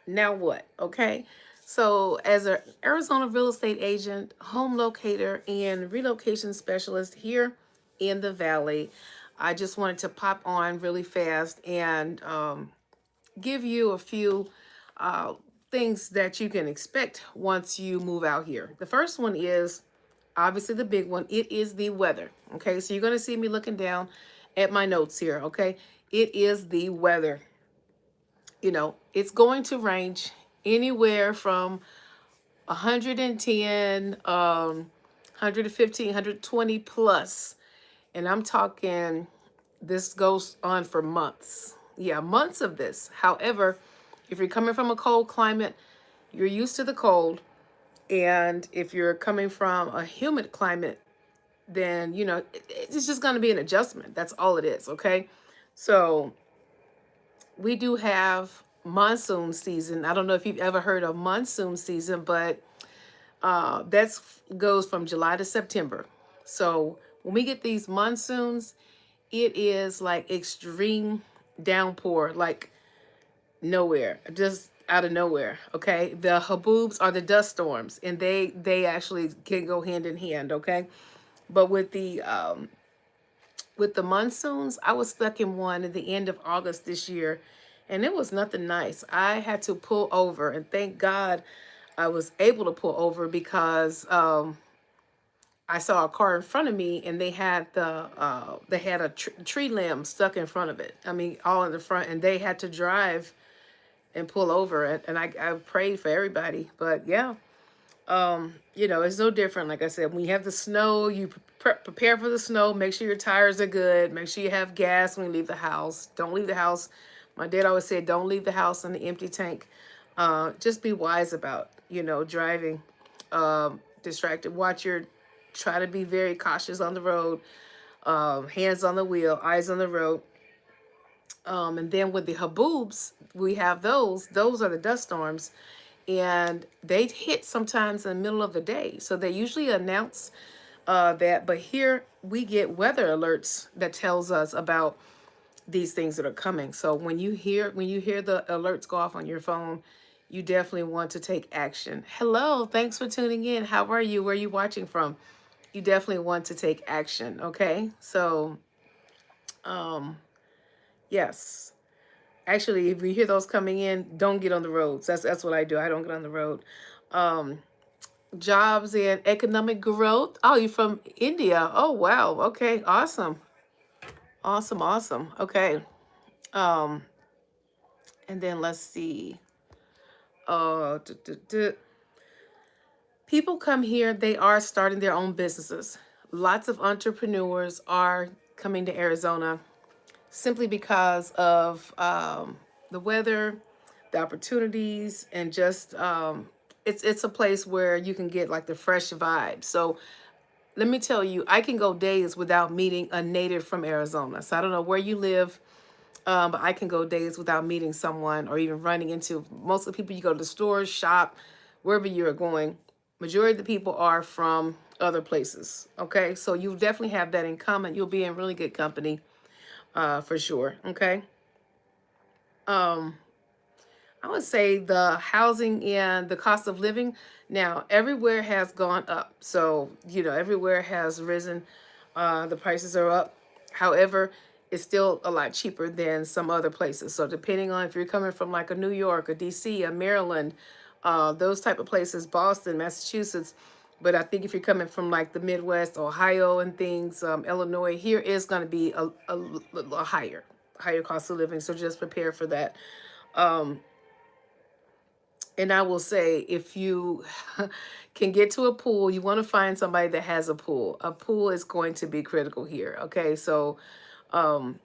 Now what? Okay. So, as an Arizona real estate agent, home locator, and relocation specialist here in the Valley, I just wanted to pop on really fast and give you a few uh, things that you can expect once you move out here. The first one is obviously the big one. It is the weather. Okay. So, you're going to see me looking down at my notes here. Okay. It is the weather. It's going to range anywhere from 110, 115, 120 plus. And I'm talking, this goes on for months. Yeah, months of this. However, if you're coming from a cold climate, you're used to the cold. And if you're coming from a humid climate, then, it's just going to be an adjustment. That's all it is. Okay. So we do have monsoon season. I don't know if you've ever heard of monsoon season, but that's goes from July to September. So when we get these monsoons, it is like extreme downpour, like nowhere, just out of nowhere. Okay, the haboobs are the dust storms, and they actually can go hand in hand. Okay, but with the monsoons, I was stuck in one at the end of August this year, and it was nothing nice. I had to pull over, and thank God I was able to pull over because I saw a car in front of me, and they had a tree limb stuck in front of it. I mean, all in the front, and they had to drive and pull over, and I prayed for everybody. But yeah, it's no different. Like I said, when you have the snow, you prepare for the snow. Make sure your tires are good. Make sure you have gas when you leave the house. Don't leave the house. My dad always said, don't leave the house in the empty tank. Just be wise about, driving. Distracted. Try to be very cautious on the road. Hands on the wheel, eyes on the road. And then with the haboobs, we have those. Those are the dust storms, and they hit sometimes in the middle of the day. So they usually announce that, but here we get weather alerts that tells us about these things that are coming. So when you hear the alerts go off on your phone, you definitely want to take action. Hello, thanks for tuning in. How are you? Where are you watching from? You definitely want to take action. Okay, so um, yes. Actually, if you hear those coming in, don't get on the roads. That's what I do. I don't get on the road. Um, Jobs and economic growth. Oh, you're from India. Oh, wow. Okay, awesome. Awesome, awesome. Okay. Um, and then let's see. Uh, duh, duh, duh. People come here, they are starting their own businesses. Lots of entrepreneurs are coming to Arizona simply because of the weather, the opportunities, and just it's a place where you can get like the fresh vibe. So let me tell you, I can go days without meeting a native from Arizona. So I don't know where you live, but I can go days without meeting someone or even running into most of the people you go to the stores, shop, wherever you're going. Majority of the people are from other places. Okay, so you definitely have that in common. You'll be in really good company, for sure. Okay. Um, I would say the housing and the cost of living now everywhere has gone up. So, everywhere has risen. The prices are up. However, it's still a lot cheaper than some other places. So, depending on if you're coming from like a New York, a DC, a Maryland, those type of places, Boston, Massachusetts. But I think if you're coming from like the Midwest, Ohio, and things, Illinois, here is going to be a higher cost of living. So just prepare for that. Um, and I will say, if you can get to a pool, you want to find somebody that has a pool. A pool is going to be critical here. Okay, so um,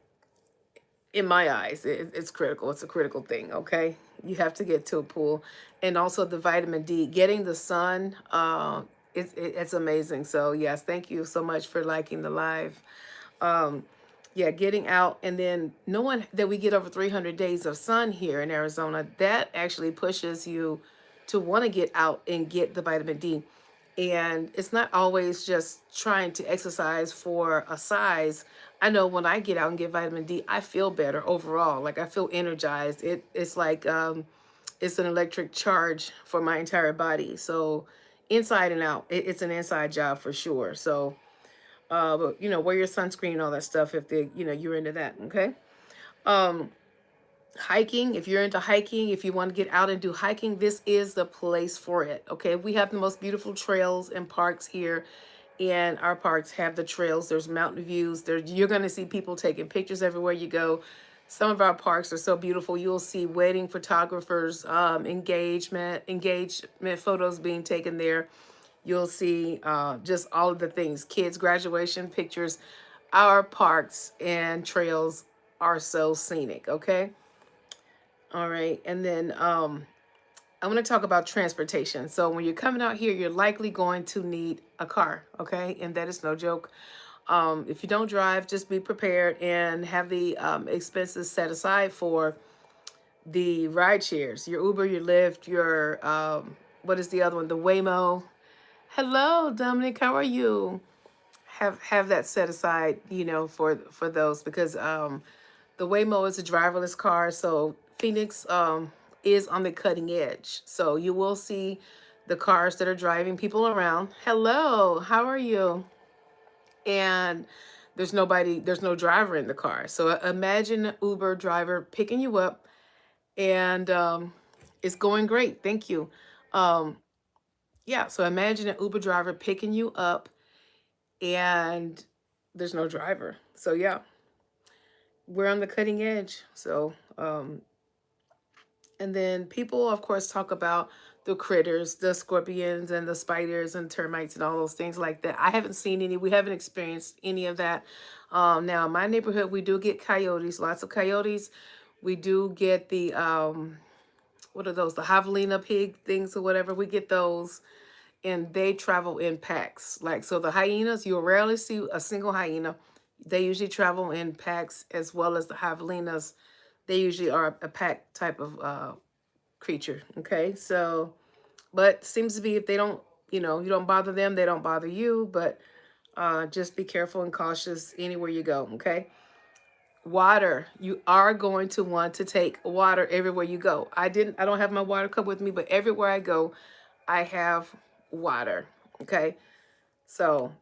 in my eyes, it's critical. It's a critical thing. Okay, you have to get to a pool, and also the vitamin D, getting the sun. It's amazing. So yes, thank you so much for liking the live. Um, yeah, getting out, and then knowing that we get over 300 days of sun here in Arizona, that actually pushes you to want to get out and get the vitamin D. And it's not always just trying to exercise for a size. I know when I get out and get vitamin D, I feel better overall. Like I feel energized. It's like it's an electric charge for my entire body. So inside and out, it's an inside job for sure. So, but wear your sunscreen, all that stuff if you're into that. Okay. Um, Hiking, if you're into hiking, if you want to get out and do hiking, this is the place for it. Okay, we have the most beautiful trails and parks here, and our parks have the trails. There's mountain views there. You're going to see people taking pictures everywhere you go. Some of our parks are so beautiful. You'll see wedding photographers, engagement photos being taken there. You'll see just all of the things, kids graduation pictures. Our parks and trails are so scenic. Okay. All right. And then I want to talk about transportation. So when you're coming out here, you're likely going to need a car. Okay. And that is no joke. If you don't drive, just be prepared and have the expenses set aside for the ride shares, your Uber, your Lyft, your, what is the other one? The Waymo. Hello, Dominic. How are you? Have that set aside, for those, because the Waymo is a driverless car, so Phoenix is on the cutting edge. So you will see the cars that are driving people around. Hello, how are you? And there's no driver in the car. So imagine an Uber driver picking you up, and it's going great. Thank you. Um, yeah, so imagine an Uber driver picking you up, and there's no driver. So yeah, we're on the cutting edge. So and then people, of course, talk about the critters, the scorpions and the spiders and termites and all those things like that. I haven't seen any. We haven't experienced any of that. Now, in my neighborhood, we do get coyotes, lots of coyotes. We do get the, what are those? The javelina pig things or whatever. We get those, and they travel in packs. Like, so the hyenas, you'll rarely see a single hyena. They usually travel in packs, as well as the javelinas. They usually are a pack type of creature. Okay, so, but seems to be, if they don't, you don't bother them, they don't bother you. But just be careful and cautious anywhere you go. Okay. Water, you are going to want to take water everywhere you go. I don't have my water cup with me, but everywhere I go, I have water. Okay. So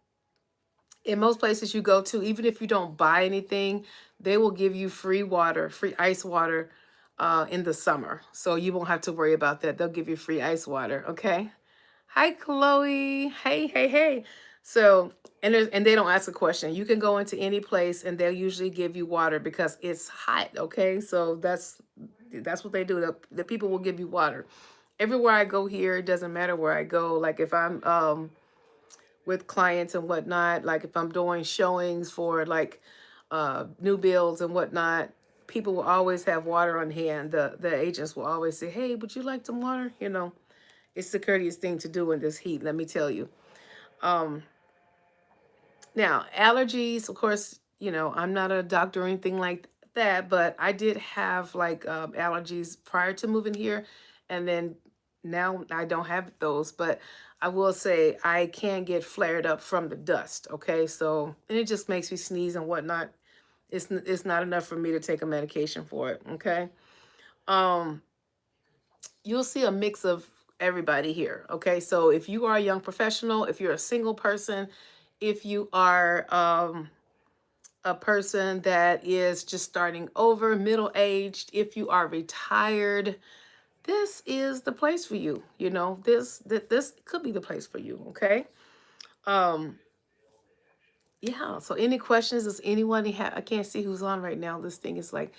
in most places you go to, even if you don't buy anything, they will give you free water, free ice water in the summer. So you won't have to worry about that. They'll give you free ice water. Okay. Hi, Chloe. Hey, hey, hey. So, and they don't ask a question. You can go into any place and they'll usually give you water because it's hot. Okay. So that's what they do. The people will give you water. Everywhere I go here, it doesn't matter where I go. Like if I'm with clients and whatnot, like if I'm doing showings for like new builds and whatnot, people will always have water on hand. The agents will always say, "Hey, would you like some water?" It's the courteous thing to do in this heat, let me tell you. Now, allergies, of course, I'm not a doctor or anything like that, but I did have like allergies prior to moving here. And then now I don't have those, but I will say I can get flared up from the dust. Okay. So, and it just makes me sneeze and whatnot. It's not enough for me to take a medication for it. Okay. Um, you'll see a mix of everybody here. Okay. So if you are a young professional, if you're a single person, if you are a person that is just starting over, middle aged, if you are retired, this is the place for you. This could be the place for you. Okay. Um, yeah. So any questions? Does anyone have? I can't see who's on right now. This thing is like,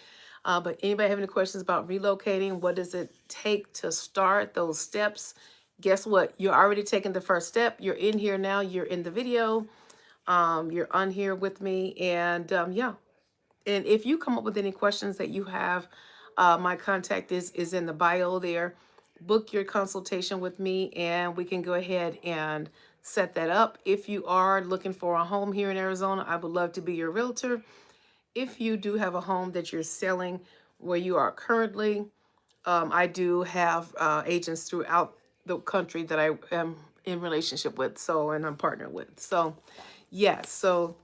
but anybody have any questions about relocating? What does it take to start those steps? Guess what? You're already taking the first step. You're in here now. You're in the video. You're on here with me, and yeah. And if you come up with any questions that you have, my contact is in the bio there. Book your consultation with me, and we can go ahead and set that up. If you are looking for a home here in Arizona, I would love to be your realtor. If you do have a home that you're selling where you are currently, I do have agents throughout the country that I am in relationship with, and I'm partnered with. So, yes. So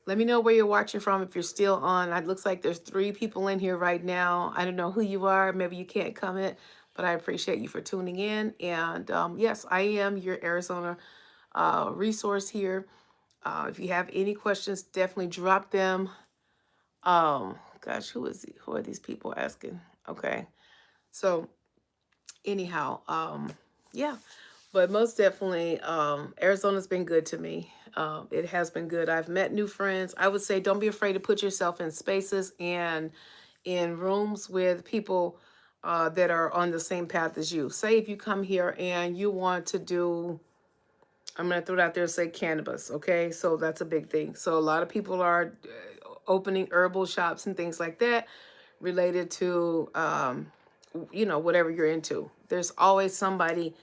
let me know where you're watching from if you're still on. It looks like there's 3 people in here right now. I don't know who you are. Maybe you can't comment, But I appreciate you for tuning in. And yes, I am your Arizona resource here. If you have any questions, definitely drop them. Gosh, who are these people asking? Okay, so anyhow, yeah, but most definitely, Arizona's been good to me. It has been good. I've met new friends. I would say don't be afraid to put yourself in spaces and in rooms with people that are on the same path as you. Say if you come here and you want to do, I'm going to throw it out there and say cannabis. Okay. So that's a big thing. So a lot of people are opening herbal shops and things like that related to, whatever you're into. There's always somebody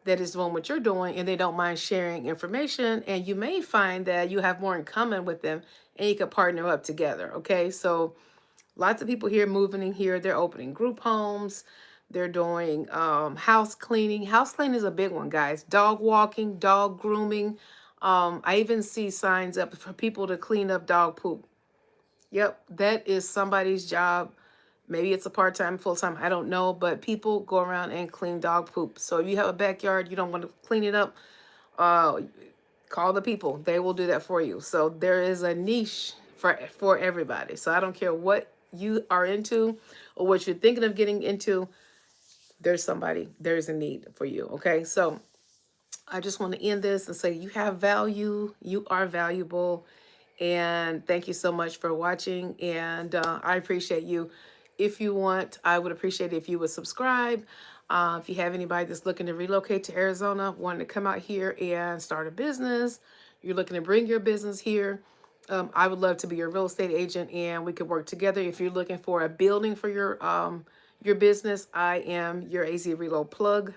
that is doing what you're doing and they don't mind sharing information. And you may find that you have more in common with them and you could partner up together. Okay. So lots of people here moving in here. They're opening group homes. They're doing house cleaning. House cleaning is a big one, guys. Dog walking, dog grooming. I even see signs up for people to clean up dog poop. Yep, that is somebody's job. Maybe it's a part-time, full-time, I don't know, but people go around and clean dog poop. So if you have a backyard, you don't want to clean it up, uh, call the people. They will do that for you. So there is a niche for everybody. So I don't care what you are into or what you're thinking of getting into, there's a need for you. Okay. So I just want to end this and say you have value, you are valuable, and thank you so much for watching. And I appreciate you. If you want, I would appreciate it if you would subscribe. If you have anybody that's looking to relocate to Arizona, wanting to come out here and start a business, you're looking to bring your business here, I would love to be your real estate agent and we could work together. If you're looking for a building for your business, I am your AZ Reload plug.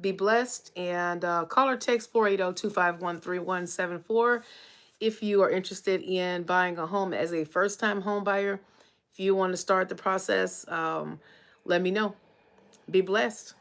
Be blessed, and call or text 480-251-3174 if you are interested in buying a home as a first-time home buyer. If you want to start the process, let me know. Be blessed.